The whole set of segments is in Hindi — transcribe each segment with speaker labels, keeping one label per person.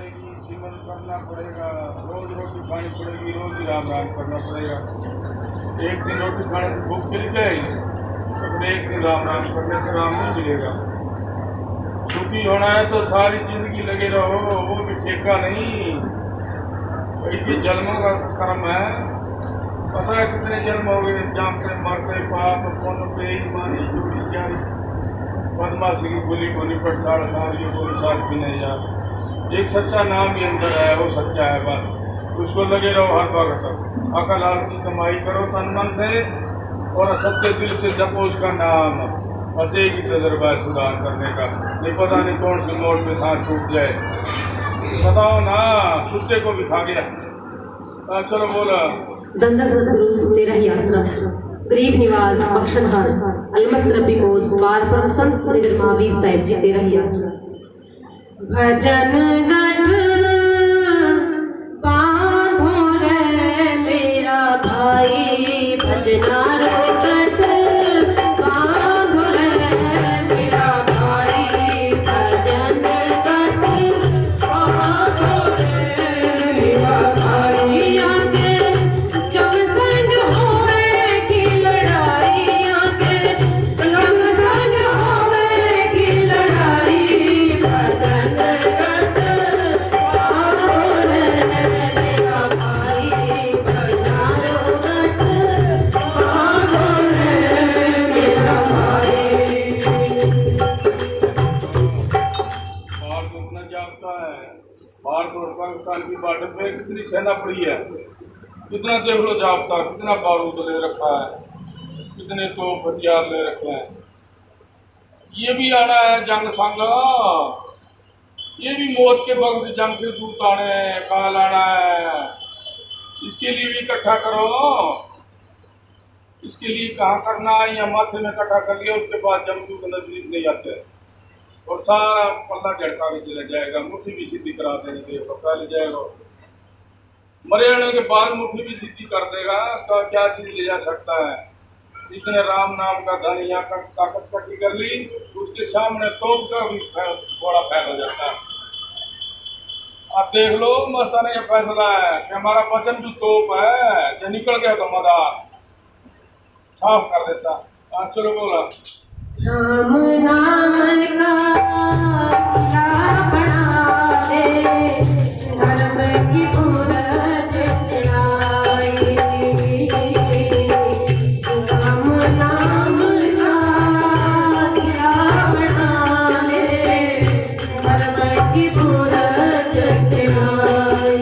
Speaker 1: पड़ेगी, सिमरन करना पड़ेगा, रोज रोटी खानी पड़ेगी, रोज ही राम राम करना पड़ेगा। एक दिन रोटी खाने से भूख चली जाएगी तो फिर एक दिन राम राम करने से राम नहीं मिलेगा। सुखी होना है तो सारी जिंदगी लगे रहो, वो भी ठेका नहीं। कई जन्मों का कर्म है, पता है कितने जन्म हो गए, जामते मरते पाप पुण्य पे मानी चोरी जारी बदमाशी की गोली गोली पर 7.5 ये गोली 7 भी नहीं जा। एक सच्चा नाम ही अंदर है, वो सच्चा है, बस उसको लगे रहो हर वक्त। अकल हाल की कमाई करो तन मन से और सच्चे दिल से जपो उसका नाम। बस एक ही तजर्बा है सुधार करने का, नहीं पता नहीं कौन सी मोड़ पे सांस टूट जाए। बताओ ना, सुस्ते को भी खा गया। चलो बोला।
Speaker 2: दंदा सतगुरु तेरा ही आसरा, गरीब निवाज बख्शनहार अलमस्त रबी मोज बार पर संत निधर महावीर साहिब जी तेरा ही आसरा। भजन गढ़ बांधो रे मेरा भाई, भजनारो गढ़ बांधो रे मेरा भाई, भजन गढ़ बांधो रे मेरा भाई। आगे जब संग होएगी लड़ाई, आगे जब संग होएगी लड़ाई, भजन गढ़ बांधो रे मेरा भाई, भजनारो गढ़ बांधो रे मेरा भाई।
Speaker 1: भारत उतना जागता है, भारत और पाकिस्तान की बॉर्डर पे कितनी सेना पड़ी है, कितना देख लो जागता, कितना बारूद ले रखा है, कितने तोप हथियार ले रखे हैं। ये भी आना है जंग संग, ये भी मौत के वक्त जंग के दूत आने हैं, कहाँ लाना है, इसके लिए भी इकट्ठा करो। इसके लिए कहाँ करना है, या माथे में इकट्ठा कर लिया, उसके बाद जमदूत नजदीक नहीं आते और सारा पल्ला झटका के चले जाएगा। मुट्ठी भी सीधी करा देंगे, पता ले जाएगा। मरे आने के बाद मुट्ठी भी सीधी कर देगा तो क्या चीज ले जा सकता है। जिसने राम नाम का धन या ताकत इकट्ठी कर ली, उसके सामने तोप का भी बड़ा फैल हो जाता है। आप देख लो, मस्ताने का फैसला है कि हमारा वचन जो तोप है, जो निकल गया तो मदार साफ कर देता। चलो बोला।
Speaker 2: राम नाम का बना दे, धर्म की बुरज चढ़ाई। राम नाम का बना दे, धर्म की बुरज चढ़ाई।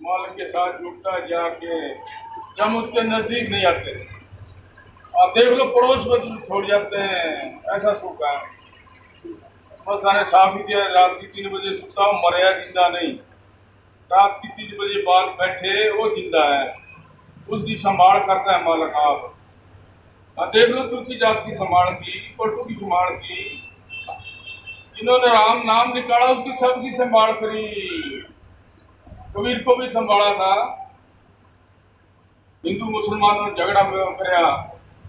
Speaker 1: मालिक के साथ जुटता जाके जब उसके नजदीक नहीं आते। आप देख लो, पड़ोस में छोड़ जाते हैं, ऐसा सूखा है। बस आने साफ ही दिया, रात की 3 बजे सुता हूँ, मरया जिंदा नहीं। रात की 3 बजे बाद बैठे, वो जिंदा है, उसकी संभाल करता है मालिक आप। देख लो, तुलसी जात की संभाल की, पलटू की संभाल की, जिन्होंने राम नाम निकाला उसकी सबकी संभाल करी। कबीर को भी संभाला था। हिंदू मुसलमानों ने झगड़ा कराया,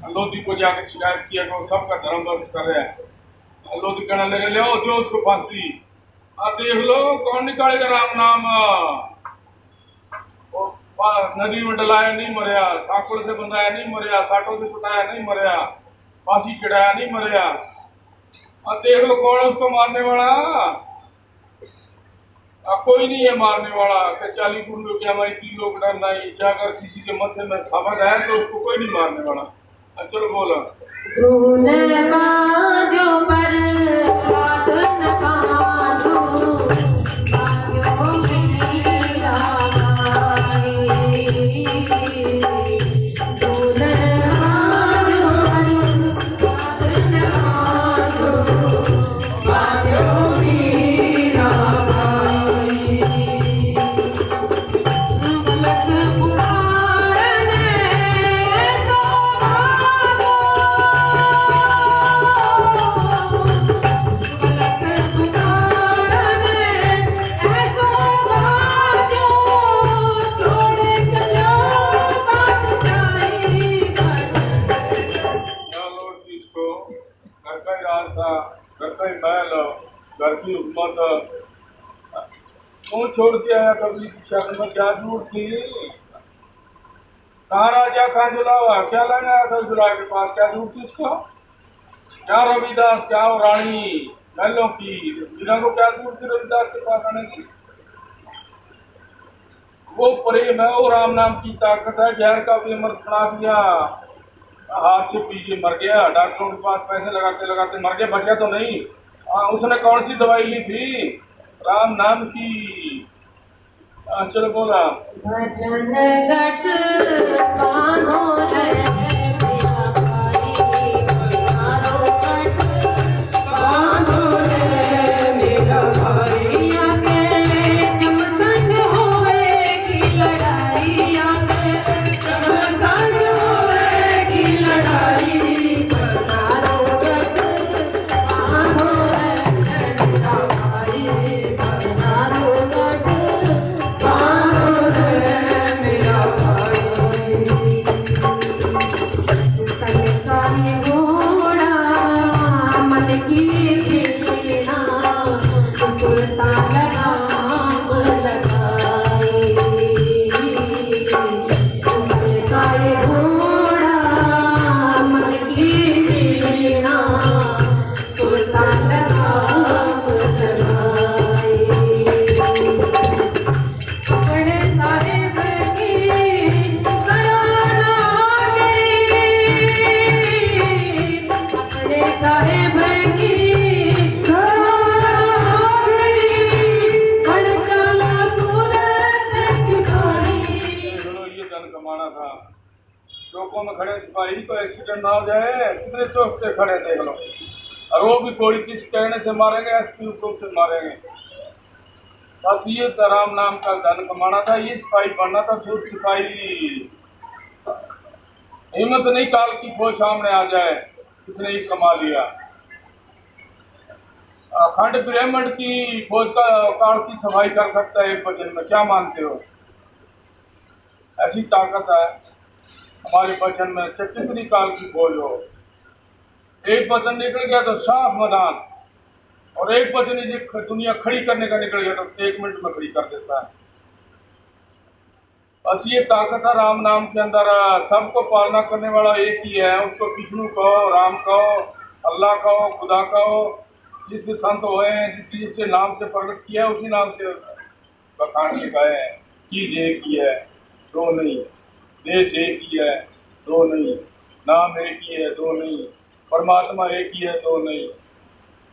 Speaker 1: लोधी को जाकर शिकायत किया कि वो सबका धर्म ध्वस्त कर रहे हैं। लोधी कहने लगे, ले दो उसको फांसी। देख लो, कौन निकालेगा राम नाम। नदी में डलाया नहीं मरया, साकुड़ से बंधाया नहीं मरया, साटों से सुटाया नहीं मरया, फांसी चढ़ाया नहीं मरया। देख लो, कौन है उसको मारने वाला। कोई नहीं है मारने वाला। 40 गुंडों के हमारी 3 लोग डर नहीं, जाकर किसी के मथे में सबक है तो उसको कोई नहीं मारने वाला। चलो बोला। तू छोड़ के आया कभी शहर में, क्या जरूरत थी? कहाँ राजा कहाँ जुलावा, क्या लेने आया था जुला के पास, क्या जरूरत थी उसको? क्या रविदास, क्या वो रानी महलों की मीरा को क्या जरूरत थी रविदास के पास आने की? वो प्रेम है, वो राम नाम की ताकत है। जहर का भी अमृत बना दिया, हाथ से पी के मर गया, डॉक्टरों के पास पैसे लगाते लगाते मर गया, बचा तो नहीं। उसने कौन सी दवाई ली थी? राम नाम की। चलो बोला,
Speaker 2: भजन गट पानो रे मेरा भाई, मारो गट पानो रे मेरा भाई, आगे जब संग होए की लड़ाई, आगे जब संग होए की लड़ाई, मारो गट पानो रे मेरा भाई, मारो गट पानो रे मेरा भाई। तनकाई घोड़ा मन की खीना, सुलता लगाम लगाई। तनकाई घोड़ा मन की खीना, सुलता लगाम लगाई। अपने साहिब की कराना गरी, अपने साहिब की कराना गरी, अड़चना सूरत की खाई।
Speaker 1: चलो ये धन कमाना था। चौकों में खड़े सिपाही को एक्सीडेंट ना हो जाए, कितने चौक से खड़े देख लो, और वो भी गोली किस कहने से मारेंगे, एसपी हुक्म से मारेंगे। बस ये तो राम नाम का धन कमाना था, ये सिपाही बनना था, छूट सिपाही। हिम्मत नहीं काल की फौज सामने आ जाए, इसने ही कमा लिया। अखंड ब्रह्मंड की फौज का काल की सफाई कर सकता है एक वचन में, क्या मानते हो? ऐसी ताकत है हमारे वचन में, चाहे कितनी काल की फौज हो। एक वचन निकल गया तो साफ मैदान, और एक वचन यदि दुनिया खड़ी करने का निकल गया तो 1 मिनट में खड़ी कर देता है। बस ये ताकत है राम नाम के अंदर। सबको पालना करने वाला एक ही है, उसको विष्णु कहो, राम कहो, अल्लाह कहो, खुदा कहो, जिससे संत हुए हैं, जिससे नाम से प्रकट किया है, उसी नाम से बखान सिखाए हैं। चीज एक ही है, दो नहीं। देश एक ही है, दो नहीं। नाम एक ही है, दो नहीं। परमात्मा एक ही है, दो नहीं।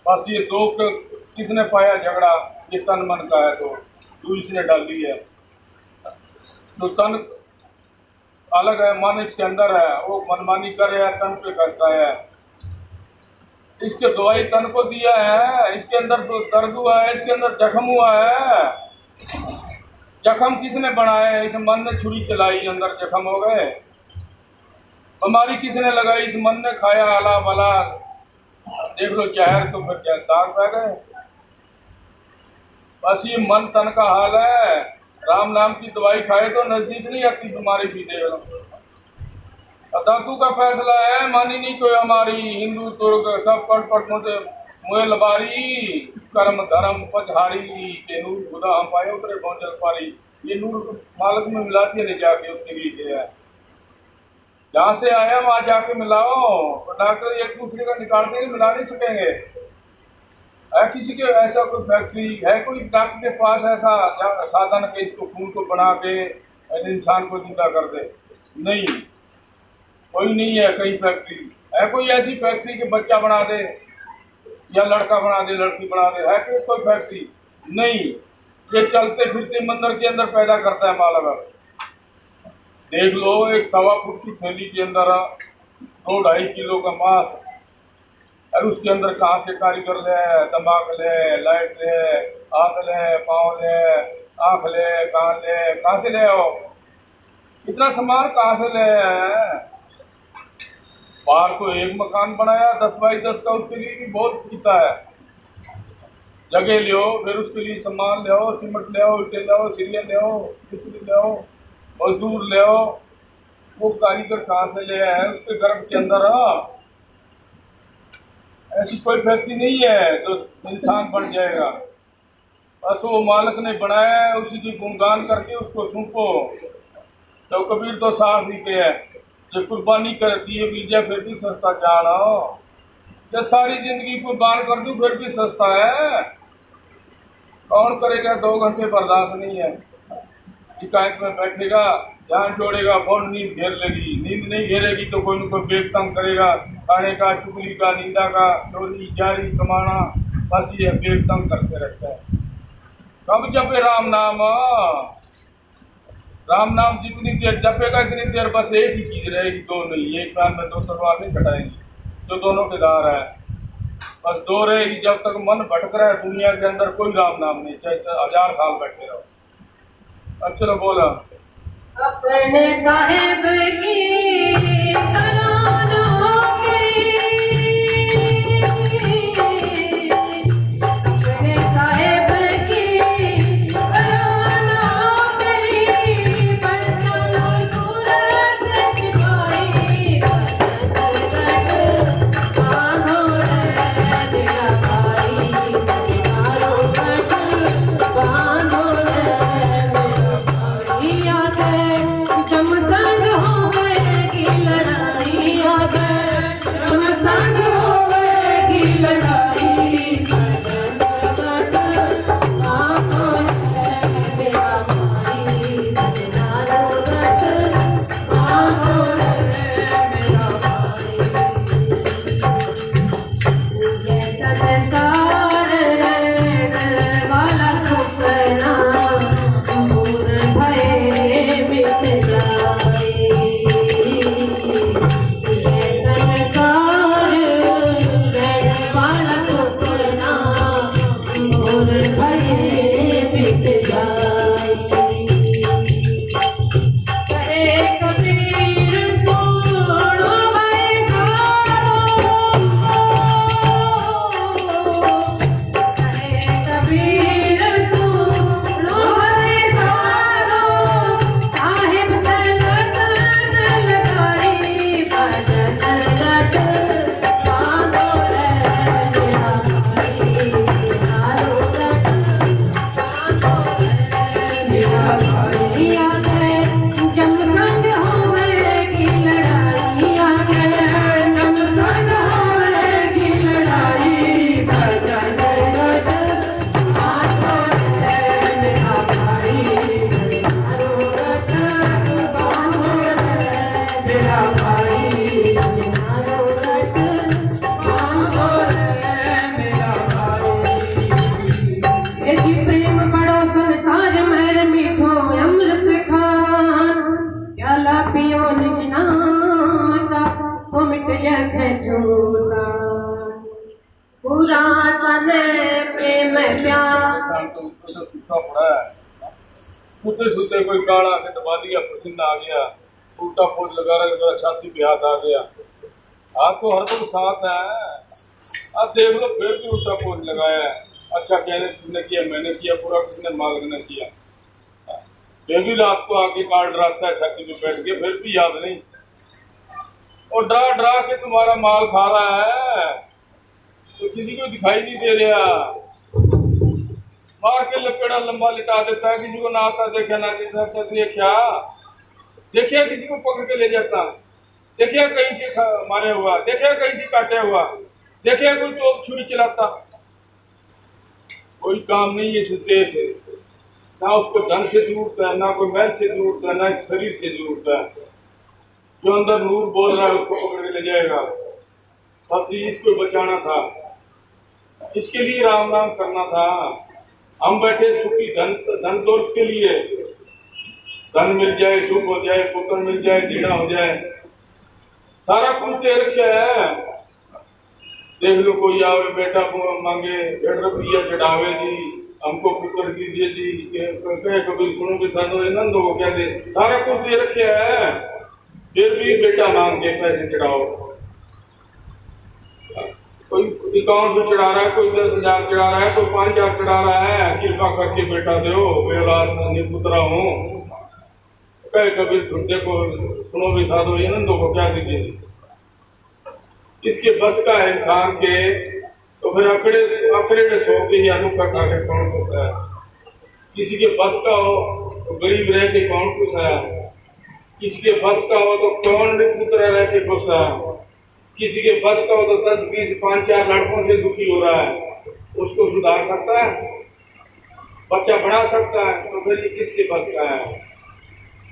Speaker 1: बस ये दो किसने पाया झगड़ा? ये तन मन का है, दो इसने डाली है। तो तन अलग है, मन इसके अंदर है, वो मनमानी कर रहा है, तन पे करता है। इसके दवाई तन को दिया है, इसके अंदर तो दर्द हुआ है, इसके अंदर जख्म हुआ है। जख्म किसने बनाया? इस मन ने छुरी चलाई, अंदर जख्म हो गए। बीमारी किसने लगाई? इस मन ने खाया आला बला, देख लो जहर, तो फिर क्या दाग पै गए। बस ये मन तन का हाल है। राम नाम की दवाई खाए तो नजदीक नहीं आती बीमारी भी। देख लो दादू का फैसला है, मानी नहीं कोई हमारी। हिंदू तुर्क सब पट मुए लबारी, कर्म धर्म पचहारी के नूर खुदा हम पाए उतरे पहुंचल पारी। ये नूर मालक में मिलाती है, नहीं जाके उसके लिए है। जहाँ से आया वहां जाके मिलाओ। तो डॉक्टर एक दूसरे का निकाल देंगे, मिला नहीं सकेंगे। है किसी के ऐसा कोई फैक्ट्री है, कोई डॉक्टर के पास ऐसा साधन के इसको खून को बना के इंसान को जिंदा कर दे? नहीं, कोई नहीं है। कहीं फैक्ट्री है, कोई ऐसी फैक्ट्री के बच्चा बना दे या लड़का बना दे, लड़की बना दे? है कोई फैक्ट्री? नहीं। ये चलते फिरते मंदिर के अंदर पैदा करता है माल। अगर देख लो, एक 1.25 फुट की थैली के अंदर 2-2.5 किलो का मांस, और उसके अंदर कहाँ से कारीगर ले, दिमाग ले, लाइट ले, हाथ ले, पाँव ले, आँख ले, कान ले, कहाँ से ले आओ? इतना सामान कहाँ से ले? बाहर तो एक मकान बनाया 10 बाई 10 का, उसके लिए भी बहुत पीता है। जगह ले आओ, फिर उसके लिए सामान ले आओ, सीमेंट ले आओ, ईंटें ले आओ, सिरिया ले आओ, मिस्त्री ले आओ, मजदूर ले आओ। वो कारीगर कहाँ से ले आए? उसके गर्भ के अंदर। ऐसी कोई फैक्ट्री नहीं है जो इंसान बन जाएगा। बस वो मालिक ने बनाया है, उसी की गुणगान करके उसको सूंपो। तो कबीर तो साफ ही पे है, जो कुर्बानी कर दिए बीजा फिर भी सस्ता जाना। जब सारी जिंदगी कुर्बान कर दूं फिर भी सस्ता है। कौन करेगा 2 घंटे बर्दाश्त नहीं है। शिकायत में बैठेगा, ध्यान जोड़ेगा, फोन नींद घेर लेगी। नींद नहीं घेरेगी तो कोई न कोई बेग तंग करेगा, खाने का, चुगली का, निंदा का, चोरी जारी कमाना, बस ये बेग तंग करते रहता है। कब जपे राम नाम? राम नाम जितनी देर जपेगा इतनी देर बस एक ही चीज रहेगी, 2 नहीं। एक कान में 2 तलवार नहीं कटाएंगी, जो दोनों के धार है। बस 2 रहेगी। जब तक मन भटक रहा है दुनिया के अंदर, कोई राम नाम नहीं, चाहे 1000 साल बैठे रहो। अब चलो बोला,
Speaker 2: अपने साहेब की तराना अपने साहेब की तराना तेरी बरसा सूरत सिपाही बांधो रे तेरा भाई मारो कट बांधो रे मेरा भाई जमसंग होवेगी लड़ाई जमसंग होवेगी लड़ाई मेरा भाई मारो कट बांधो रे मेरा भाई वाला सुपना दूर भये मिट जाए वाला सुपना दूर भये मिट जाए। कबीर सुनो भाई कबीर सुनो हरे सारो साहिब तलतन लगाई भजन गट बांधो रे मेरा भाई मारो गट बांधो रे मेरा भाई आगे जमसंग होवेगी लड़ाई आगे जमसंग होवेगी लड़ाई भजन गट बांधो रे मेरा भाई मारो गट बांधो रे मेरा भाई मारो गट बांधो रे मेरा भाई। ए जी प्रेम बड़ो संसार में मीठो अमृत खान प्याला पियो निज नाम का तो मिट जाए झूठा पूरा तने प्रेम प्यार।
Speaker 1: इंसान तो उसको तो सूखा पड़ा है। सूते सूते कोई काढ़ा के दबा दिया, पसीना आ गया, उल्टा पोट लगा रहा, छाती पे हाथ आ गया। हाथ तो हर दम साथ है। अब देख लो फिर भी उल्टा पोट लगाया है। अच्छा कहने किसने किया, मैंने किया, पूरा किसने मालिक ने किया। फिर भी रात को आके काट डराता है छाती पे बैठ के, फिर भी याद नहीं। और डरा डरा के तुम्हारा माल खा रहा है तो किसी को दिखाई नहीं दे रहा। मार के लपेड़ा लंबा लिटा देता है, किसी को ना आता देखा ना देखा देखिए, किसी को पकड़ के ले जाता, देखिए कहीं से मारे हुआ, देखिए कहीं से काटे हुआ, देखिए कोई तो छुरी चलाता। कोई काम नहीं है इस देश से, ना उसको धन से जरूरत है, ना कोई महल से जरूरत है, ना इस शरीर से जरूरत है। जो अंदर नूर बोल रहा है उसको पकड़ के ले जाएगा। बस इसको बचाना था, इसके लिए राम नाम करना था। हम बैठे सुखी धन दौलत के लिए, धन मिल जाए, सुख हो जाए, पुत्र मिल जाए, जीना हो जाए, सारा कुछ दे रखा है। देख लो कोई आवे बेटा मांगे, 1.5 रुपया चढ़ावे जी, हमको पुत्र दीजिए जी, कहे कभी सुनो के साथ नंद हो क्या दे, सारा कुछ दे रखे है, फिर भी बेटा मांग के पैसे चढ़ाओ। कोई अकाउंट में चढ़ा रहा है, कोई 10,000 चढ़ा रहा है, कोई 5,000 चढ़ा रहा है, कृपा करके बेटा दो, मेरा पुत्रा हूँ। कहे कभी देखो सुनो भी साधो ये नंदो को क्या दीजिए, इसके बस का है इंसान के, तो फिर अकड़े सो के ही अनुका खा के कौन बसता है। किसी के बस का हो तो गरीब रह के कौन खुशाया, किसी के बस का हो तो कौन पुत्र रह के खुशाया, किसी के बस का हो तो 10, 20, 5, 4 लड़कों से दुखी हो रहा है, उसको सुधार सकता है, बच्चा बढ़ा सकता है, तो फिर ये किसके बस का है?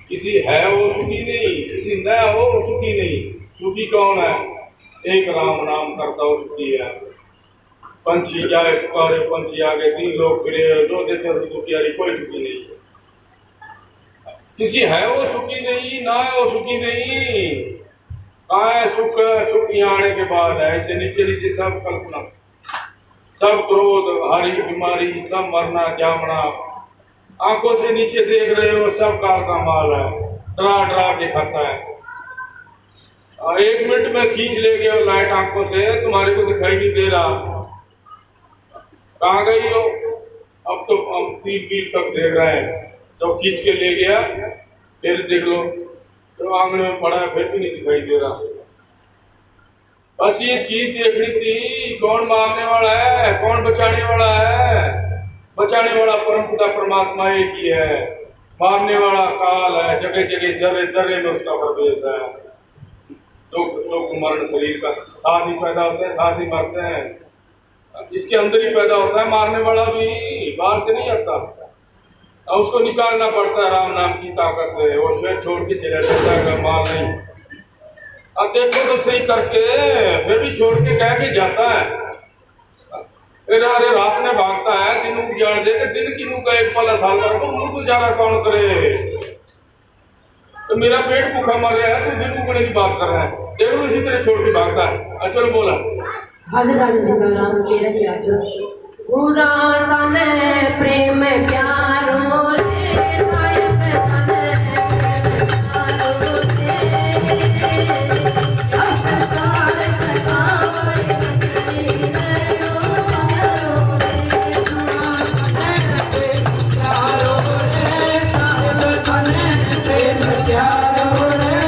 Speaker 1: किसी है वो सुखी नहीं, किसी न हो वो सुखी नहीं। सुखी कौन है? एक राम नाम करता हो सुखी है। पंछी जाए पुकारे पंछी आगे, 3 लोग फिरे जो देते दुखियारी, कोई सुखी नहीं। किसी है वो सुखी नहीं, ना है वो सुखी नहीं। कहा है सुख? सुख यहाँ आने के बाद है। ऐसे नीचे नीचे सब कल्पना, सब क्रोध, हारी बीमारी, सब मरना जामना, आंखों से नीचे देख रहे हो, सब काल का माल है, डरा डरा के खाता है। 1 मिनट में खींच ले गया लाइट आंखों से, तुम्हारे को दिखाई नहीं दे रहा, कहाँ गई हो? अब तो हम 3 मील तक देख रहे हैं, तो खींच के ले गया, फिर देख लो तो आंगन में पड़ा है, फिर भी नहीं दिखाई दे रहा। बस ये चीज देखनी थी, कौन मारने वाला है, कौन बचाने वाला है? बचाने वाला परम पिता परमात्मा एक ही है, मारने वाला काल है, जगह जगह जरे जरे में उसका प्रवेश है। दुख सुख मरण शरीर का साथ ही पैदा होते हैं, साथ ही मरते हैं, इसके अंदर ही पैदा होता है। मारने वाला भी बाहर से नहीं आता, अब उसको निकालना पड़ता है राम नाम की ताकत से, वो फिर छोड़ के चला जाता है, माल नहीं। अब देखो तो सही करके, फिर भी छोड़ के कह के जाता है, फिर अरे रात में भागता है, दिन उजाड़ दे के दिन की का 1 पल साल का तो गुजारा कौन करे? तो मेरा पेट भूखा मर रहा है, तो दिन उगने की बात कर रहा है, देखो इसी तरह छोड़ के भागता है। चलो बोला
Speaker 2: हाजिर हाजिर सीताराम तेरा क्या पूरा सन प्रेम प्यारो रे साहिब सन प्यारो रे अवतार सकावड़ कसी रो प्यारो रे साहिब सन प्रेम प्यारो रे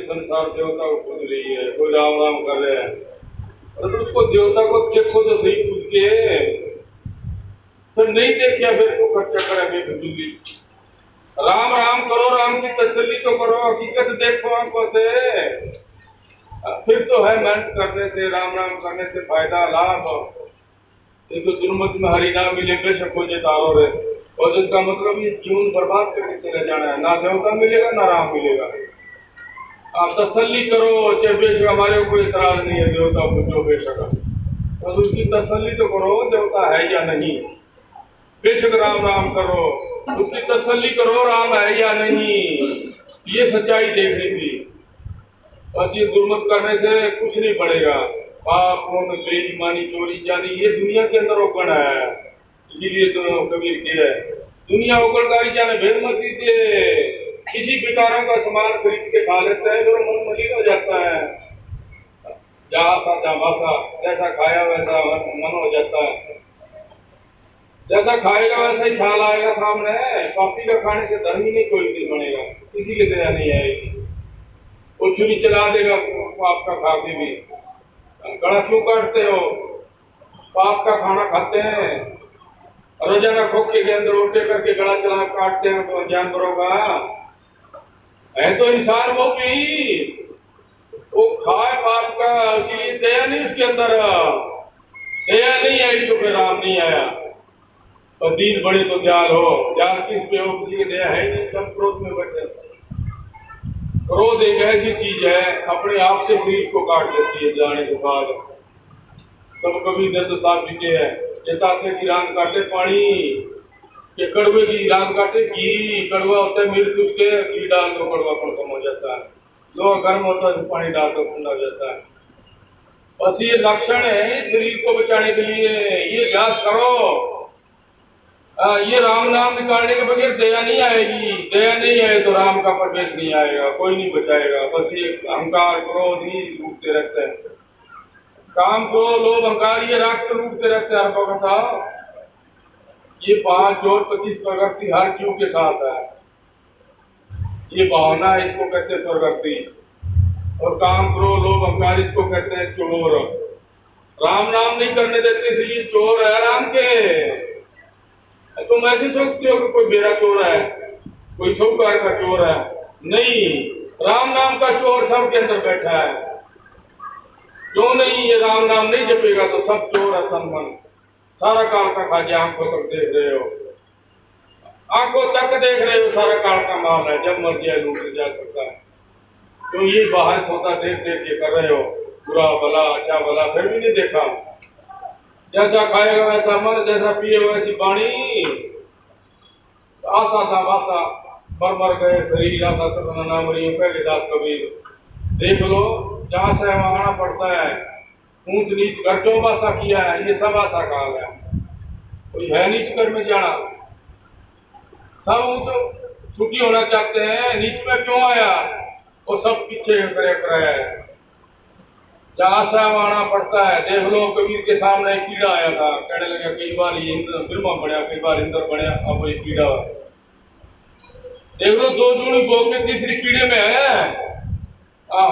Speaker 1: संसार देवता को खुद रही है, कोई राम राम कर रहे हैं, और उसको देवता को देखो तो सही खुद के, फिर नहीं देखिया फिर को खर्चा करा बेफिजूली। राम राम करो, राम की तसल्ली तो करो, हकीकत देखो आंखों से, फिर तो है मेहनत करने से, राम राम करने से फायदा लाभ। देखो जुर्मत में हरि नाम मिले बेशक हो जाए तारो रे, और जिसका मतलब ये जीवन बर्बाद करके चले जाना है, ना देवता मिलेगा ना राम मिलेगा। आप तसल्ली करो, चाहे बेशक हमारे को कोई इतराज नहीं है, देवता को जो बेशक, तो उसकी तसल्ली तो करो, देवता है या नहीं। बेशक राम राम करो, उसकी तसल्ली करो, राम है या नहीं, ये सच्चाई देखनी थी। बस ये दुर्मत करने से कुछ नहीं पड़ेगा। पाप पुण्य बेईमानी चोरी जानी ये दुनिया के अंदर ओगण है, इसीलिए तो कबीर की है दुनिया ओगणकारी जाने भेद मत दीजिए। किसी प्रकारों का सामान खरीद के खा लेते हैं तो मन मलिन हो जाता है, जहाँ सा जहाँ सा, जैसा खाया वैसा मन हो जाता है, जैसा खाएगा वैसा ही खा लाएगा सामने। पापी का खाने से धर्म ही नहीं कोई नहीं बनेगा, किसी की दया नहीं आएगी। वो छुरी चला देगा पाप का खा के भी। गला क्यों काटते हो? पाप का खाना खाते हैं, रोजाना खोखे के अंदर उल्टे करके गला चला काटते हैं तो जानवरों का है, तो इंसान वो भी वो खाए पाप का, इसीलिए दया नहीं उसके अंदर, दया नहीं आई तो फिर राम नहीं आया। और दीन बड़े तो दयाल हो। दयाल किस पे हो? किसी की दया है नहीं, सब क्रोध में बैठे। क्रोध एक ऐसी चीज है अपने आप से शरीर को काट देती है जाने के बाद। सब कभी दर्द साफ लिखे है जताते की रात काटे पानी, ये कड़वे की रात काटे घी। कड़वा होता है मिर्च, उसके घी डाल दो कड़वापन कम हो जाता है। लोहा गर्म होता है तो पानी डाल दो ठंडा हो जाता है। बस ये लक्षण है शरीर को बचाने के लिए। ये अभ्यास करो। ये राम नाम निकालने के बगैर दया नहीं आएगी। दया नहीं आए तो राम का प्रवेश नहीं आएगा, कोई नहीं बचाएगा। बस ये अहंकार क्रोध ही लूटते रहते हैं। काम क्रोध लोभ अहंकार ये राक्षस लूटते रहते हैं हर वक्त। ये 5 और 25 प्रवृत्ति हर जीव के साथ है। ये भावना इसको कहते हैं प्रवृत्ति। और काम क्रोध लोभ अहंकार इसको कहते हैं चोर। राम नाम नहीं करने देते इसलिए चोर है राम के। तुम ऐसे सोचते हो कि कोई मेरा चोर है, कोई साहूकार का चोर है। नहीं, राम नाम का चोर सबके अंदर बैठा है। क्यों नहीं? ये राम नाम नहीं जपेगा तो सब चोर है तन मन। सारा काल का खाजा आंखों तक देख रहे हो, आंखों तक देख रहे हो, सारा काल का माल है। जब मर्जी है लूट जा सकता है। तो ये बाहर सौदा देख देख के कर रहे हो, बुरा भला अच्छा भला, फिर भी नहीं देखा। जैसा खाएगा वैसा मन, जैसा पिएगा वैसी पानी। आशा था वासा मर मर गए शरीर, आशा तो ना मरी कहे दास कबीर। देख लो जहाँ से आना पड़ता है, ऊंच नीच कर क्यों वासा किया है, ये सब आशा काल है। कोई है नीच कर में जाना, सब ऊंच सुखी होना चाहते हैं। नीच में क्यों आया? वो सब पीछे करे है। जहाँ से आना पड़ता है। देख लो कबीर के सामने एक कीड़ा आया था, कहने लगा कई बार ये ब्रह्मा बढ़िया, कई बार इंद्र बढ़िया, अब ये कीड़ा। देख लो 2 जूनी भोग के तीसरी कीड़े में है।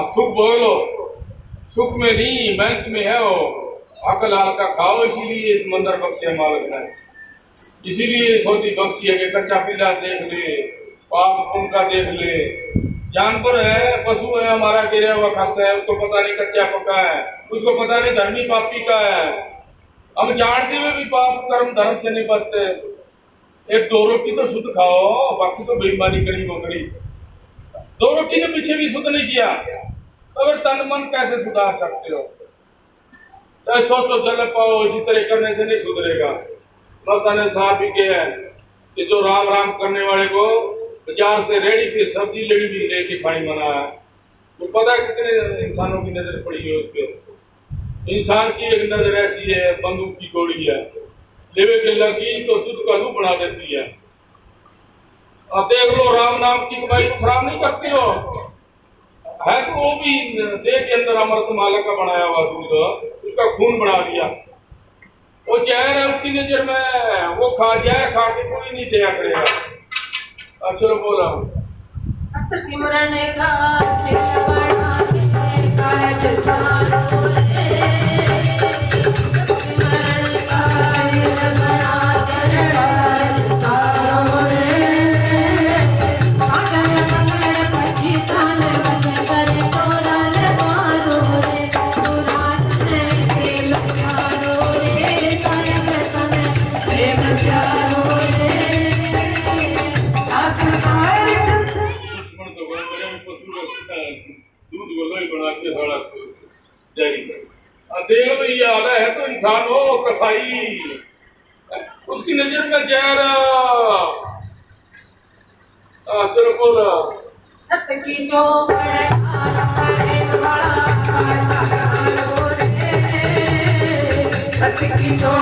Speaker 1: सुख भोग लो, सुख में नहीं मंच में है वो। अकल हाल का खाओ, इसीलिए मंदिर बख्शे मालिक ने, इसीलिए सौदी बख्शी है कि कच्चा पीला देख ले, पाप पुण्य का देख ले। जानवर है, पशु है, हमारा गिरा हुआ खाता है, उसको पता नहीं कच्चा पका है, उसको पता नहीं धर्मी पापी का है। हम जानते हुए भी पाप कर्म धर्म से नहीं बचते। एक 2 रोटी तो शुद्ध खाओ, बाकी तो बेईमानी करी वो करी। 2 रोटी के पीछे भी शुद्ध नहीं किया, अगर तन मन कैसे सुधार सकते हो? चाहे 100 जल पाओ, इसी तरह करने से नहीं सुधरेगा। मसाने साहब ही के है कि जो राम राम करने वाले को बाजार से रेडी की सब्जी लेडी भी लेके खाई मना है। तो पता है कितने इंसानों की नजर पड़ी है उस पर। इंसान की एक नजर ऐसी है, बंदूक की गोली है, लेवे के लगी तो दूध का लू बना देती है। अब देख लो राम नाम की कमाई को खराब नहीं करती हो, है तो वो भी देह के अंदर अमृत माला का बनाया हुआ दूध, उसका खून बना दिया। वो जहर है उसकी नजर में, वो खा जाए, खा के कोई नहीं दया करेगा। चलो बोला
Speaker 2: सत सिमरन
Speaker 1: देख लो ये आधा है तो इंसान हो कसाई, उसकी नजर में जहर। चलो बोला
Speaker 2: सत की जो सत की जो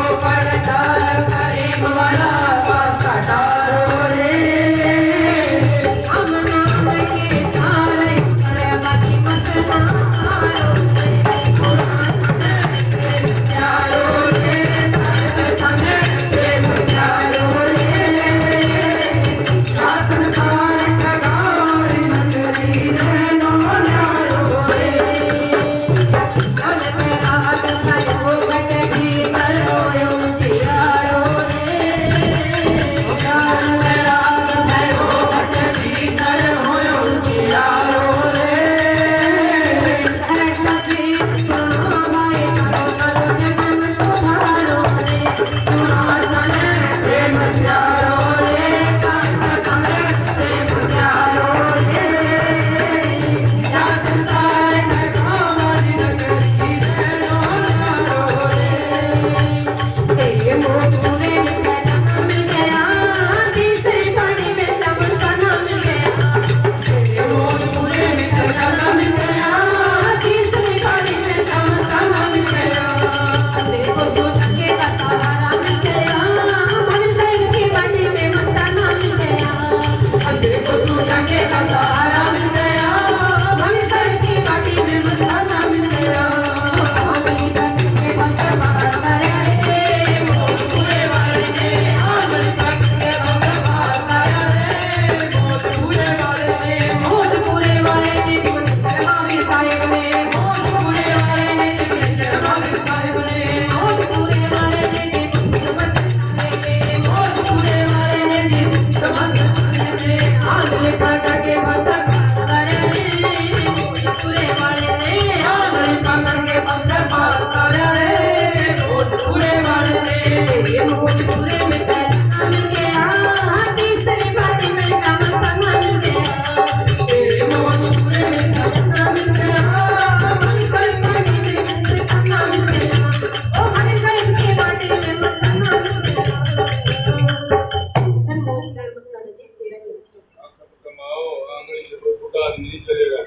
Speaker 1: नहीं चलेगा।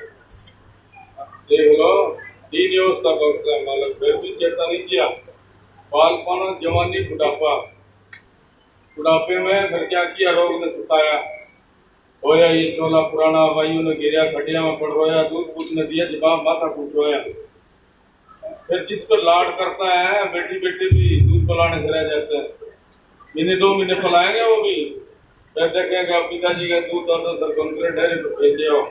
Speaker 1: देख लो, तीन व्यवस्था करता है मालक, फिर भी चेता नहीं किया। बालपन, जवानी, बुढ़ापा। बुढ़ापे में फिर क्या किया, रोग ने सताया, होया ये चोला पुराना, वायु ने गिरा, खटिया में पड़ रोया, दूध पूछ ने दिया, जवाब माथा कूट रोया। फिर जिस पर लाड करता है, बेटी बेटी भी दूध पिलाने से रह जाते हैं। महीने 2 महीने पिलाएंगे वो भी, फिर देखेंगे पिताजी का दूध तो सरकंकरे डेरे पर भेजे हो।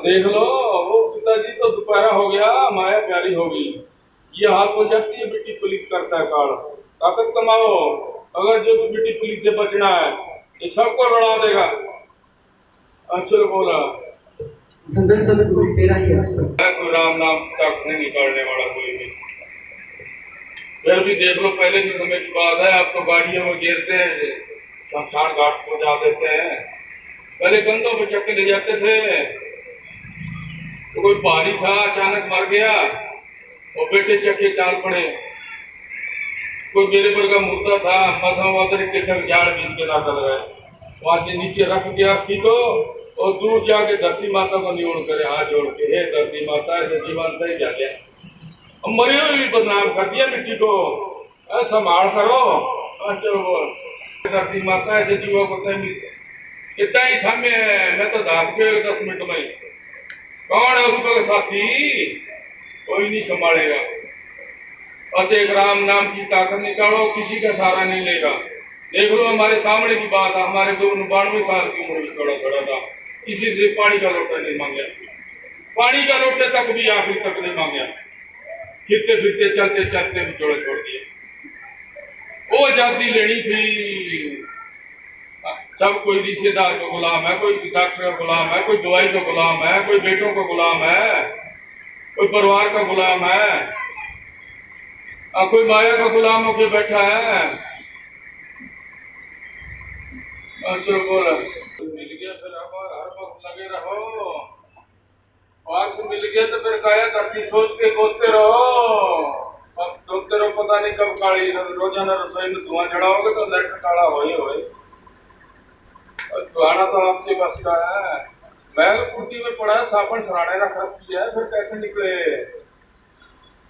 Speaker 1: देख लो, वो पिताजी तो दोपहरा हो गया, माया प्यारी होगी, ये हाथ हो जाती है, बेटी पुलिस करता है काल। ताकत कमाओ, अगर जो बेटी पुलिस से बचना है ये सबको लड़ा देगा। चलो बोला
Speaker 2: धन सदगुरु तेरा ही आश्रम।
Speaker 1: कोई राम नाम तक नहीं निकालने वाला कोई नहीं। फिर भी देख लो, पहले के समय की बात है, आप तो गाड़ियों में गिरते हैं, शमशान घाट पहुंचा देते हैं, पहले कंधों पे चक्के ले जाते थे। तो कोई भारी था, अचानक मर गया और बेटे चक्के चाल पड़े। कोई मेरे पर का मुर्दा था, मसावादर के झाड़ बीच के नाका लगाए, वहां के नीचे रख दिया अर्थी को, और दूर जाके धरती माता को नियोड़ करे, हाथ जोड़ के, हे धरती माता ऐसे जीवन सही जा गया, मरे हुए भी बदनाम कर दिया मिट्टी को, संभाल करो। चलो बोल, धरती माता ऐसे जीवों को इतना ही सामने है, मैं तो धाप के 10 मिनट में। कौन है उसका साथी, कोई नहीं संभालेगा। बस एक राम नाम की ताकत निकालो, किसी का सहारा नहीं लेगा। देख लो, हमारे सामने की बात है, हमारे 92 साल की उम्र में थोड़ा था, किसी से पानी का लोटा नहीं मांगा, पानी का लोटे तक भी आखिर तक नहीं मांगा, फिरते फिरते चलते चलते भी जोड़े छोड़ दिए। वो आजादी लेनी थी, सब कोई रिश्तेदार का गुलाम है, कोई डॉक्टर का गुलाम है, कोई दवाई का गुलाम है, कोई बेटों का गुलाम है, कोई परिवार का गुलाम है, कोई माया का गुलाम होके बैठा है। चलो बोला, मिल गया फिर अब हर वक्त लगे रहो, और से मिल गया तो फिर काया धरती सोच के बोलते रहो, अब सोचते रहो, पता नहीं कब काली रोजाना रसोई में धुआं चढ़ाओगे तो लेटर काला हो ही होए। धुआना तो आपके बस का है, मैल कुटी में पड़ा है, साबुन सराने रख रखी है, फिर कैसे निकले।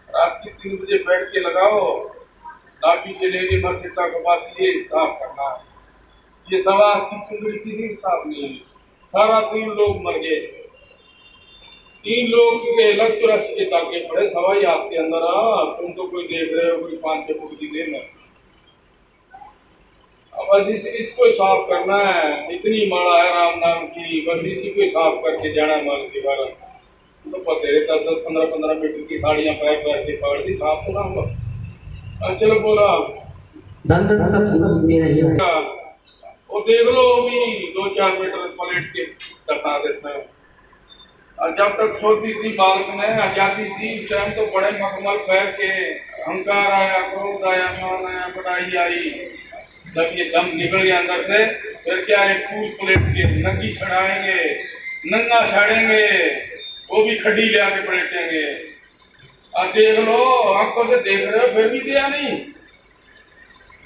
Speaker 1: रात की 3 बजे बैठ के लगाओ, नाभि से लेके मस्तिष्क के पास ये साफ करना। ये सवा चुंगड़ी किसी के साथ नहीं है, सारा 3 लोग मर गए, 3 लोग के लग 84 के ताके पड़े, सवाई आपके अंदर। तुम तो कोई देख रहे हो, कोई 5-6 फुट की देर में। अब बस इसको साफ करना है, इतनी माला है राम नाम की, बस इसी को साफ करके जाना है। माल की बारह तो पते 10-15 मीटर की साड़ियां पैर पैर के पकड़ दी, साफ तो ना हुआ। चलो बोला
Speaker 2: धन सदगुरु तेरा ही आश्रम।
Speaker 1: वो देख लो, भी 2-4 मीटर पलट के कटा देते हैं। जब तक सोती थी बालक में आजादी थी, उस टाइम तो बड़े मखमल पैर के, अहंकार आया, क्रोध आया, मान आया, बड़ाई आई। जब ये दम निकल गया अंदर से, फिर क्या है, फूल पलट के नंगी छड़ाएंगे, नंगा छाड़ेंगे, वो भी खड्डी ले आके पलटेंगे। अब देख लो, आंखों से देख रहे हो, फिर भी दिया नहीं।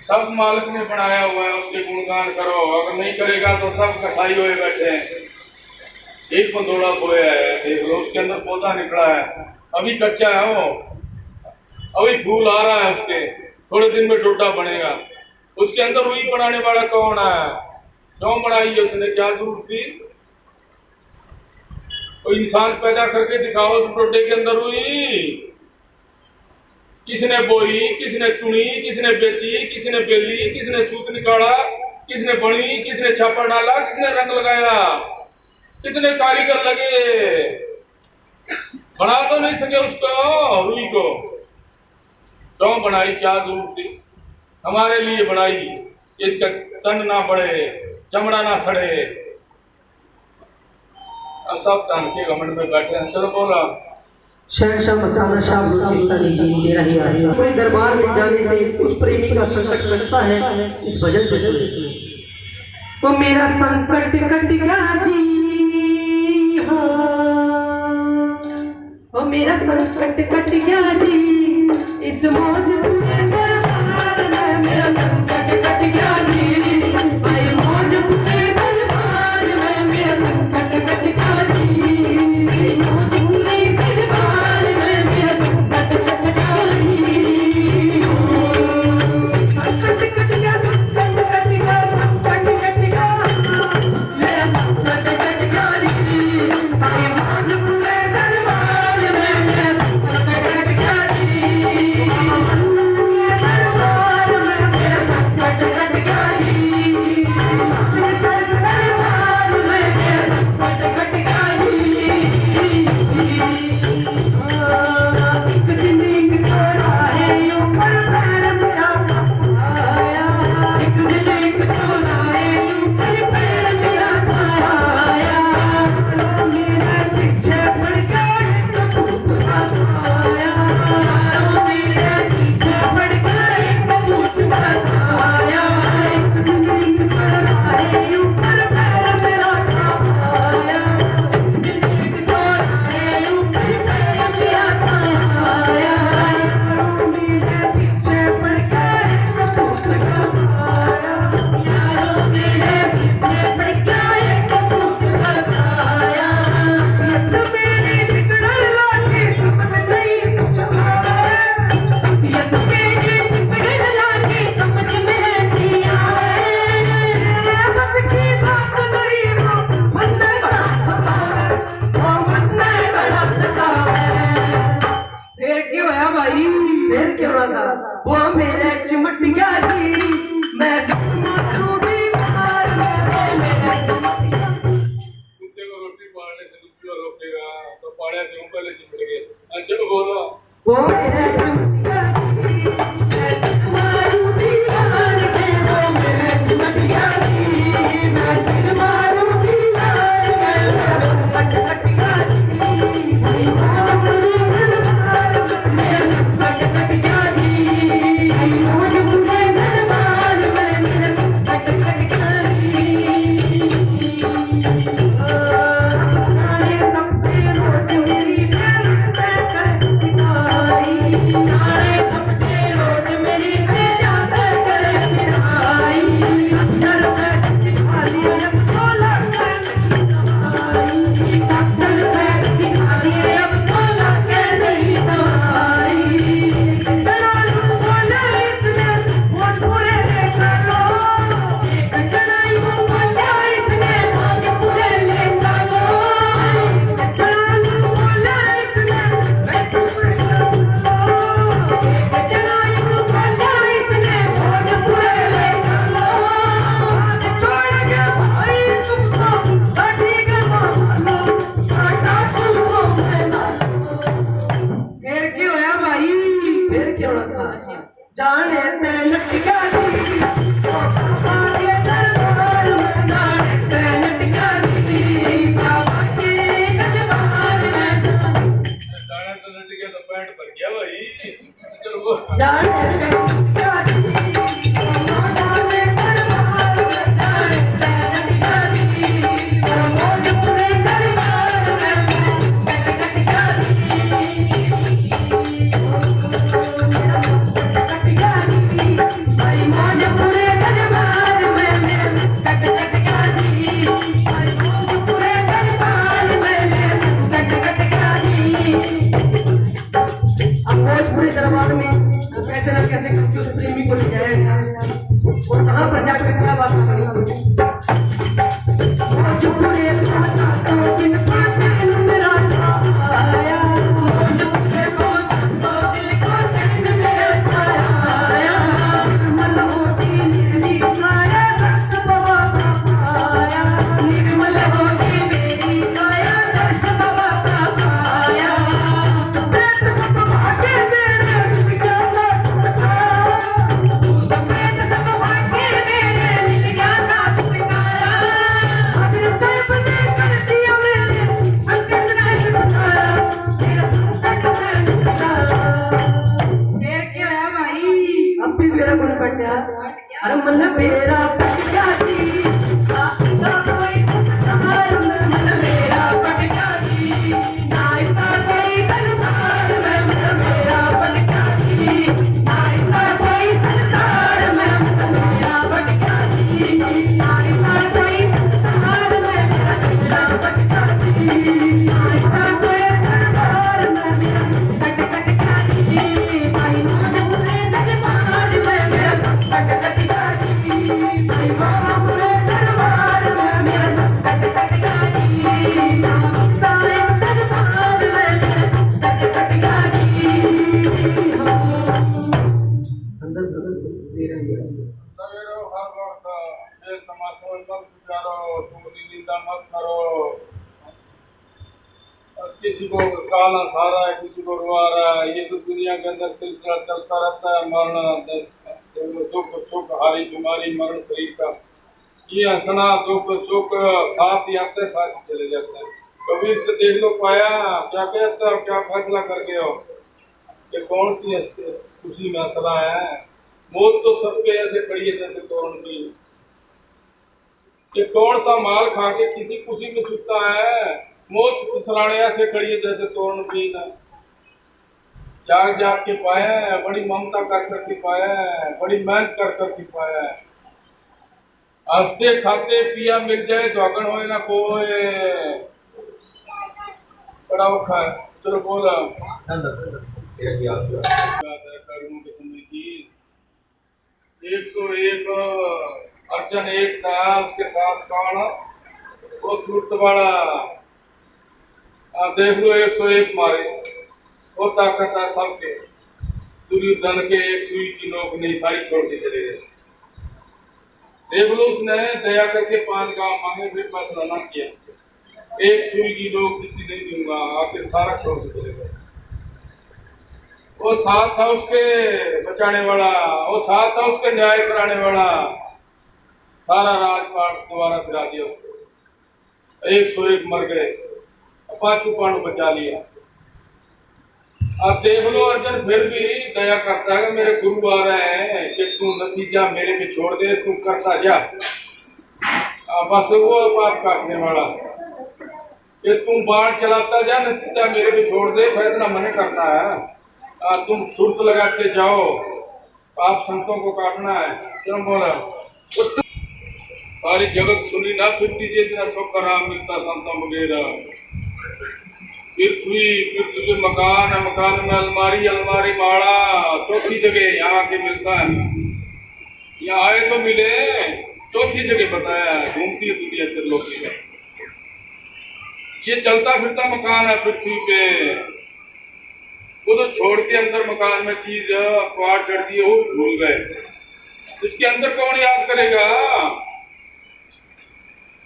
Speaker 1: सब मालिक ने बनाया हुआ है, उसके गुणगान करो, अगर नहीं करेगा तो सब कसाई हुए बैठे हैं। एक पंदोड़ा बोया है, देख लो, उसके अंदर पौधा निकला है, अभी कच्चा है वो, अभी फूल आ रहा है उसके, थोड़े दिन में डोडा बनेगा। उसके अंदर रुई बनाने वाला कौन है, क्यों बनाई है उसने, क्या जरूरत थी। कोई इंसान पैदा करके दिखाओ उस डोडे के अंदर रुई, किसने बोई, किसने चुनी, किसने बेची, किसने बेली, किसने सूत निकाला, किसने बनी, किसने छापा डाला, किसने रंग लगाया, कितने कारीगर लगे, बना तो नहीं सके उसको, रुई को। क्यों बनाई, क्या जरूरत थी, हमारे लिए बनाई, इसका तन ना बढ़े, चमड़ा ना सड़े। सब तन के घमंड में बैठे हैं। चलो बोला,
Speaker 2: शहंशाह मस्ताना शाह बलूचिस्तानी जी तेरा ही आश्रम। अपने दरबार में जाने से उस प्रेमी का संकट कटता है, इस भजन से सुनिए। वो मेरा संकट कट गया जी, हाँ मेरा संकट कट गया जी, इस मौज पूरे दरबार में मेरा संकट कट गया जी, भाई मौज पूरे दरबार में मेरा संकट कट गया अरे मन मेरा पटका जी मन मेरा पटका जी नाइसा कोई संसार में मन मेरा पटका जी नाइसा कोई संसार में मन मेरा पटका जी नाइसा कोई संसार में मेरा पटका जी नाइसा कोई संसार में मेरा पटका जी भाई मानपुरे दरबार में मेरा पटका
Speaker 1: किसी को काला सारा है, किसी को रुआ रहा है। ये तो दुनिया के अंदर सिलसिला चलता रहता है। मरना दुख सुख हारी बीमारी मरण शरीर का, ये हंसना दुख सुख साथ ही आते साथ ही चले जाते हैं। कबीर से देख लो पाया क्या कहता हो, क्या फैसला करके हो कि कौन सी खुशी में हंसना है। मौत तो सबके ऐसे खड़ी है जैसे तोरण की, कि कौन सा माल खा के किसी खुशी में सुखता है। मौत ससुराने ऐसे खड़ी है जैसे तोरण की ना। जाग जाग के पाया है, बड़ी ममता कर करके पाया है, बड़ी मेहनत कर करके पाया है। हंसते खाते पिया मिल जाए तो अगन हो ना कोई बड़ा औखा है। चलो बोला कर्मों के समय की 101 अर्जन एक था, उसके साथ कौन वो सूरत वाला देख लो 101 मारे, वो ताकत है सबके। दुर्योधन के एक सुई की नोक नहीं, सारी छोड़ के चले गए। देख लो उसने दया करके 5 गांव मांगे, फिर फैसला ना किया, एक सुई की नोक जितनी नहीं दूंगा, आखिर सारा छोड़ के चले गए। वो साथ था उसके बचाने वाला, वो साथ था उसके न्याय कराने वाला। सारा राजपाट दोबारा फिरा दिया उसको। 101 मर गए, 5 पांडव बचा लिया। अब देख लो अर्जुन फिर भी दया करता है, मेरे गुरु आ रहे हैं कि तू नतीजा मेरे पे छोड़ दे, तू करता जा। बस वो पाप काटने वाला कि तुम बाढ़ चलाता जा, नतीजा मेरे पे छोड़ दे, फैसला मैंने करना है। तुम सुरत लगा के जाओ, पाप संतों को काटना है। क्यों बोला सारी जगत सुनी ना फिर दीजिए, इतना सुख का राम मिलता संतों वगैरह। पृथ्वी मकान है, मकान में अलमारी, अलमारी माड़ा, चौथी जगह यहाँ के मिलता है। यहाँ आए तो मिले, चौथी जगह बताया है। घूमती है दुनिया त्रिलोकी में। ये चलता फिरता मकान है पृथ्वी पे, वो तो छोड़ के अंदर मकान में चीज अखबार चढ़ दी, वो भूल गए। इसके अंदर कौन याद करेगा।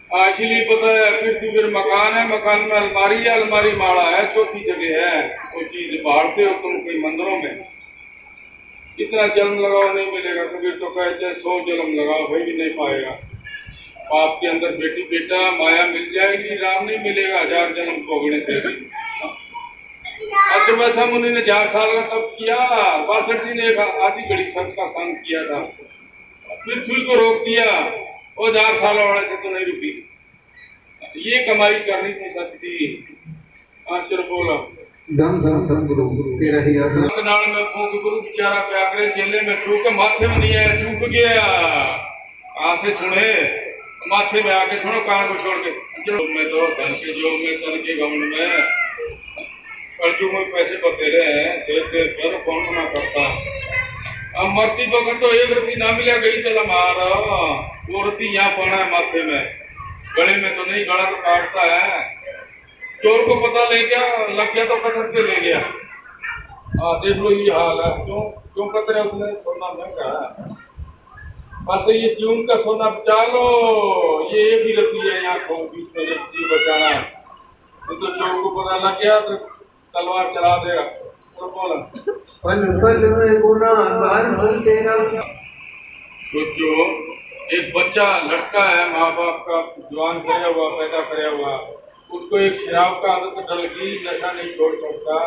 Speaker 1: इसलिए पता है पृथ्वी मकान है, मकान में अलमारी है, अलमारी माड़ा है, चौथी जगह है। वो चीज बांटते हो तुम कोई मंदिरों में, कितना जन्म लगाओ नहीं मिलेगा। कबीर तो कहते हैं 100 जन्म लगाओ भाई भी नहीं पाएगा। बाप के अंदर बेटी बेटा माया मिल जाएगी, राम नहीं मिलेगा 1000 जन्म भोगने से भी। अतुर्वैसा मुनि ने 1000 साल का तप किया, 62 जी ने एक आधी घड़ी सच का संग किया था, पृथ्वी को रोक दिया। वो 1000 साल वाले से तो नहीं रुकी। ये कमाई करनी थी सच की। चलो बोला
Speaker 3: दम दम सब गुरु तेरा ही आसन
Speaker 1: नाल में फूक गुरु बेचारा क्या करे, चेले में छू के माथे में नहीं है, चूक गया। कहाँ से सुने, माथे में आके सुनो, कान को छोड़ के। जो में तो धन के जोग में, तन के घमंड में, कलयुग में पैसे बतेरे हैं, से पर कौन मना करता। अब मरती वक्त तो एक रुपये ना मिला, गई चला मारा। मूर्ति यहाँ पाना है माथे में, गले में तो नहीं, गला तो काटता है। चोर को पता लग गया तो पत्थर से ले गया। देख लो ये हाल है। क्यों पत्थर है उसने? सोना महंगा है। बस ये चून का सोना बचा लो, ये भी रहती है यहाँ को बीच में जी बचाना। तो चोर को पता लग गया तो तलवार चला देगा। तो बोला
Speaker 3: पल पल में गुनाहगार हूँ तेरा।
Speaker 1: सोचो, एक बच्चा लड़का है, माँ बाप का जवान कराया हुआ, पैदा कराया हुआ, उसको एक शराब का आदत डल गई, नशा नहीं छोड़ सकता,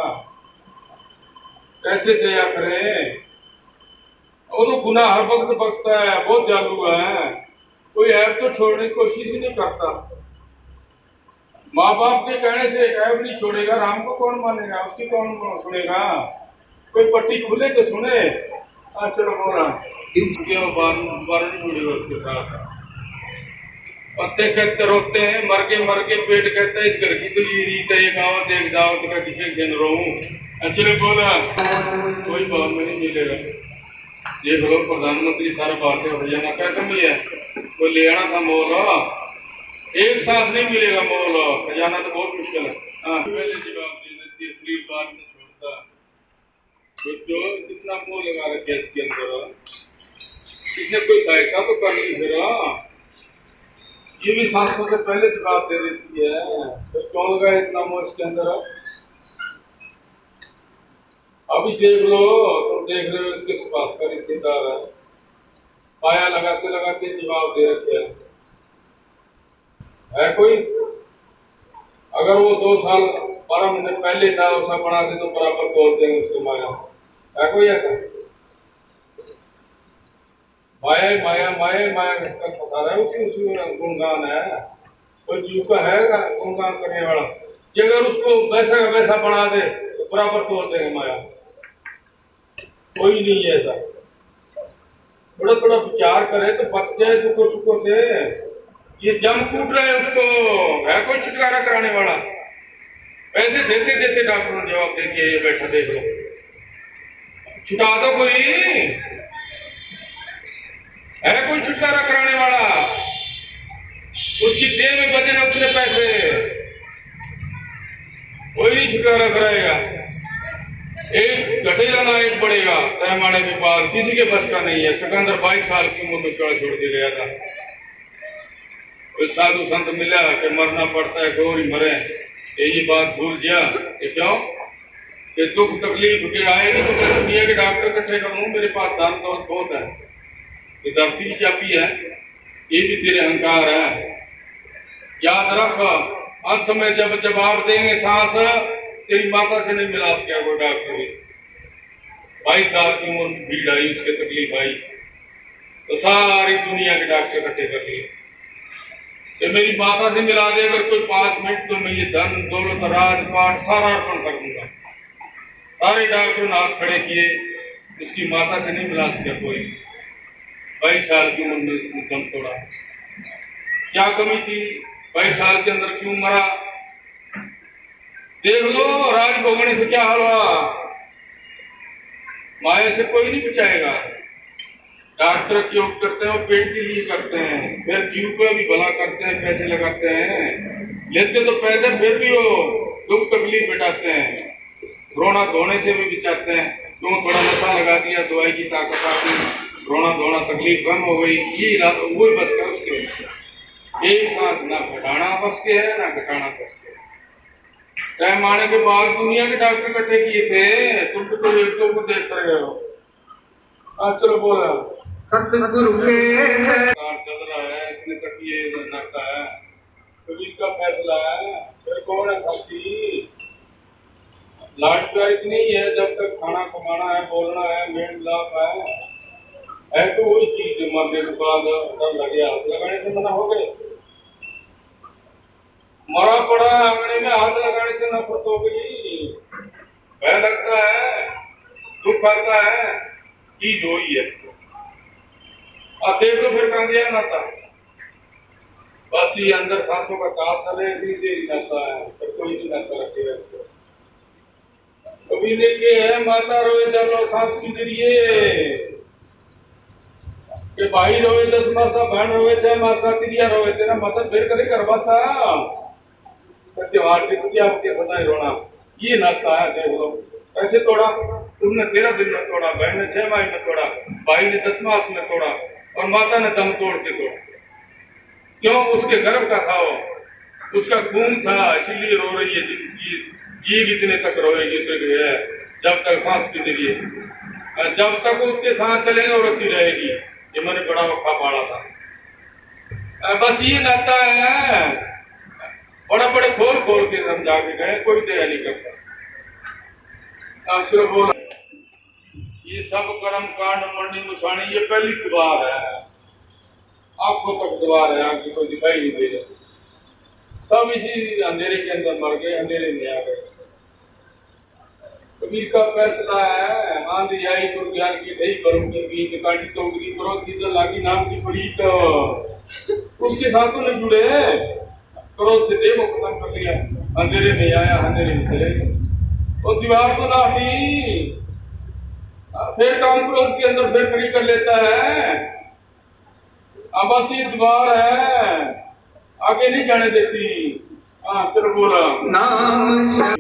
Speaker 1: कैसे दया करे? वो तो गुनाह हर वक्त बख्शता है, बहुत जालू है, कोई ऐप तो छोड़ने की कोशिश ही नहीं करता। माँ बाप के कहने से एक ऐप नहीं छोड़ेगा, राम को कौन मानेगा, उसकी कौन सुनेगा? कोई पट्टी खुले तो सुने। चलो बोला उसके साथ पत्ते कहते रोते हैं, मर के पेट कहते हैं, इस घर की तो ये रीत है, ये गाँव देख जाओ तो किसी के रो हूँ। चलो बोला कोई भाव में नहीं मिलेगा। देख लो प्रधानमंत्री सारा भारतीय हरियाणा क्या कमी है, कोई ले आना था मोल, एक सांस नहीं मिलेगा मोल, खजाना तो बहुत मुश्किल है। पहले जवाब देना इसलिए बात नहीं छोड़ता। जो कितना मोल लगा रखे इसके अंदर, इसने कोई सहायता तो कर ली फिर। ये भी सांसों से पहले जवाब दे देती है, तो क्यों लगा इतना मोल इसके अंदर? अभी देख लो, तुम देख रहे हो इसके सुभाष का रिश्तेदार है, पाया लगाते लगाते जवाब दे रखे है कोई? अगर वो 2 साल 12 महीने पहले था उसका बना दे तो बराबर बोल देंगे उसको माया है कोई ऐसा? माया माया माया माया किसका फंसा रहा है? उसी में गुणगान है, कोई जीव का है गुणगान करने वाला? कि अगर उसको वैसा का वैसा बना दे तो बराबर तोड़ देंगे माया, कोई नहीं है ऐसा। थोड़ा थोड़ा विचार करे तो बच जाए दुखों सुखों से। ये जम कूट रहे हैं उसको, है कोई छुटकारा कराने वाला? पैसे देते देते डॉक्टर ने जवाब दे दिया, ये बैठा देख लो, छुटा दो कोई, है कोई छुटकारा कराने वाला? उसकी देह में बचे ना उतने पैसे, कोई नहीं छुटकारा कराएगा। एक घटेगा ना एक बढ़ेगा, पैमाने के बाद किसी के बस का नहीं है। सिकंदर 22 साल की उम्र में चढ़ छोड़ दिया गया था। कोई साधु संत मिला कि मरना पड़ता है, गौरी मरे, ये बात भूल गया। कि क्यों? कि दुख तकलीफ के आए नहीं तो दुनिया के डॉक्टर इकट्ठे करूँ, मेरे पास दान दौलत बहुत है, ये धरती की चाबी है, ये भी तेरे अहंकार है। याद रख, अंत समय जब जवाब देंगे सांस, तेरी माता से नहीं मिला सका कोई डॉक्टर भी। 22 साल की उम्र भीड़ आई, उसके तकलीफ आई तो सारी दुनिया के डॉक्टर इकट्ठे कर लिए कि मेरी माता से मिला दे अगर कोई 5 मिनट तो मैं ये धन दौलत राजपाट सारा अर्पण कर दूंगा। सारे डॉक्टर ने हाथ खड़े किए, उसकी माता से नहीं मिला सका कोई। 22 साल की उम्र में उसने दम तोड़ा। क्या कमी थी? 22 साल के अंदर क्यों मरा? देख लो राज भोगने से क्या हाल हुआ। माया से कोई नहीं बचाएगा। डॉक्टर क्यों करते हैं? पेट के लिए करते हैं, फिर जीव को भी भला करते हैं, पैसे लगाते हैं, लेते तो पैसे फिर भी वो दुख तकलीफ मिटाते हैं, रोना धोने से भी बचाते हैं। क्यों? थोड़ा नशा लगा दिया, दवाई की ताकत आ गई, रोना धोना तकलीफ कम हो गई, ये वही बस कर उसके एक साथ ना घटाना बस के है ना घटाना बस के। पैमाने के बाद दुनिया के डॉक्टर इकट्ठे किए थे, तुम तो एक दो को देख रहे हो। चलो बोला
Speaker 3: सतगुरु के
Speaker 1: चल रहा है, इतने तक ये नाता है, कभी इसका फैसला है, फिर कौन है साथी? लाट प्यार इतनी ही है, जब तक खाना कमाना है, बोलना है, मेन लाभ है तो वही चीज मरने के बाद डर लगे, हाथ लगाने से मना हो गए। मरा पड़ा आंगने में, हाथ लगाने से नफरत हो गई, भय लगता है, दुख आता है, चीज वही है। अब देख लो फिर कहां गया नाता? बस ये अंदर सांसों का ताप चले, इतनी देर नाता है, फिर कोई नहीं नाता रखेगा। कभी देखे है माता रोए चलो सांस के जरिए, कि भाई रोवे 10 मासा, बहन रोवे 6 मासा, तिरिया रोवे तेरा मतलब फिर करे कर बसा त्योहार के तिरिया के सदा ही रोना, ये नाता है। देख लो ऐसे तोड़ा, तुमने 13 दिन में तोड़ा, बहन ने 6 माह में तोड़ा, भाई ने 10 मास में तोड़ा और माता ने दम तोड़ के तोड़ा। क्यों? उसके गर्भ का था वो, उसका खून था, इसलिए रो रही है। जीव इतने तक रोएगी उसे है जब तक सांस पीती है, जब तक उसके सांस चलेंगे और रोती रहेगी। ये मैंने बड़ा वफा पाला था। बस ये नाता है। बड़े बड़े खोल खोल के समझा के गए, कोई दया नहीं करता। सिर्फ बोला ये सब कर्म कांड मरनी मुसानी, ये पहली द्वार है, आंखों तक द्वार है, आंखें को दिखाई नहीं दे रहा। सब इसी अंधेरे के अंदर मर गए, अंधेरे में आ गए। कबीर का फैसला है, आंधी आई तो ज्ञान की ढई करूं की बीच काटी तो उगरी क्रोध की तो लागी नाम की पड़ी, तो उसके साथ तो नहीं जुड़े। क्रोध से देव को खत्म कर लिया, अंधेरे में आया, अंधेरे में चले गए। वो दीवार तो ना थी, फिर काम क्रोध के अंदर फिर खड़ी कर लेता है। अब बस ये दीवार है, आगे नहीं जाने देती। हाँ चलो बोला
Speaker 3: नाम